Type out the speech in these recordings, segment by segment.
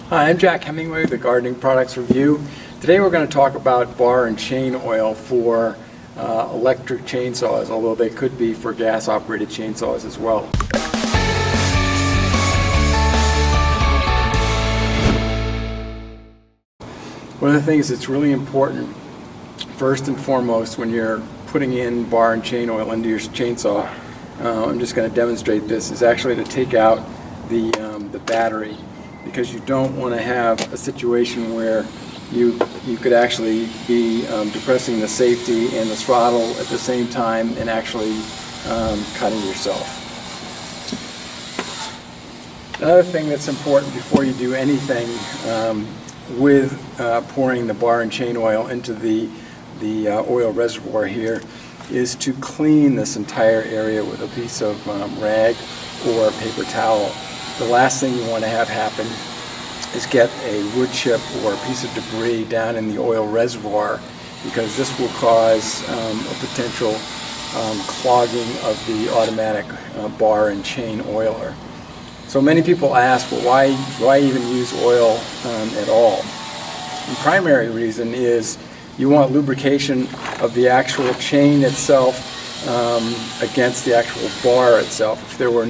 Hi, I'm Jack Hemingway with the Gardening Products Review. Today we're going to talk about bar and chain oil for electric chainsaws, although they could be for gas-operated chainsaws as well. One of the things that's really important, first and foremost, when you're putting in bar and chain oil into your chainsaw, I'm just going to demonstrate this, is actually to take out the battery, because you don't want to have a situation where you could actually be depressing the safety and the throttle at the same time and actually cutting yourself. Another thing that's important before you do anything with pouring the bar and chain oil into the oil reservoir here is to clean this entire area with a piece of rag or paper towel. The last thing you want to have happen is get a wood chip or a piece of debris down in the oil reservoir, because this will cause a potential clogging of the automatic bar and chain oiler. So many people ask, well, why even use oil at all? The primary reason is you want lubrication of the actual chain itself against the actual bar itself. If there were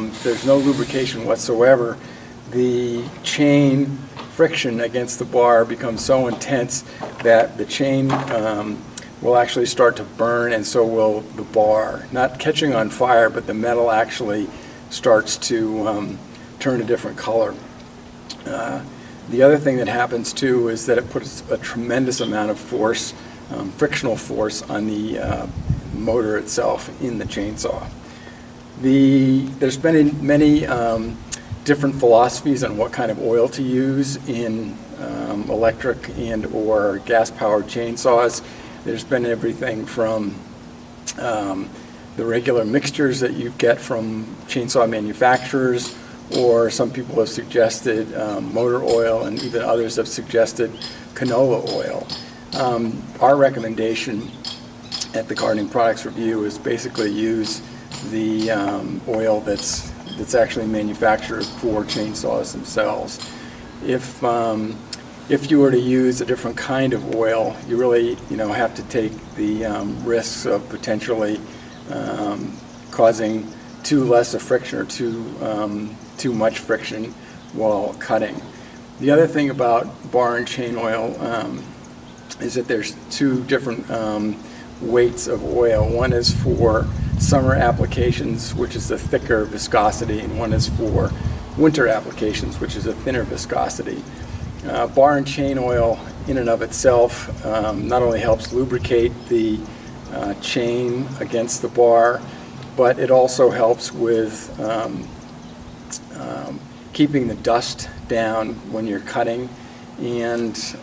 if there's no lubrication whatsoever, the chain friction against the bar becomes so intense that the chain will actually start to burn, and so will the bar. Not catching on fire, but the metal actually starts to turn a different color. The other thing that happens too is that it puts a tremendous amount of force, frictional force, on the motor itself in the chainsaw. There's been many different philosophies on what kind of oil to use in electric and or gas-powered chainsaws. There's been everything from the regular mixtures that you get from chainsaw manufacturers, or some people have suggested motor oil, and even others have suggested canola oil. Our recommendation at the Gardening Products Review is basically use the oil that's actually manufactured for chainsaws themselves. If you were to use a different kind of oil, you really have to take the risks of potentially causing too less of friction or too much friction while cutting. The other thing about bar and chain oil is that there's two different weights of oil. One is for summer applications, which is a thicker viscosity, and one is for winter applications, which is a thinner viscosity. Bar and chain oil in and of itself not only helps lubricate the chain against the bar, but it also helps with keeping the dust down when you're cutting, and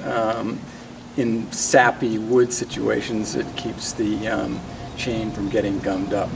in sappy wood situations it keeps the chain from getting gummed up.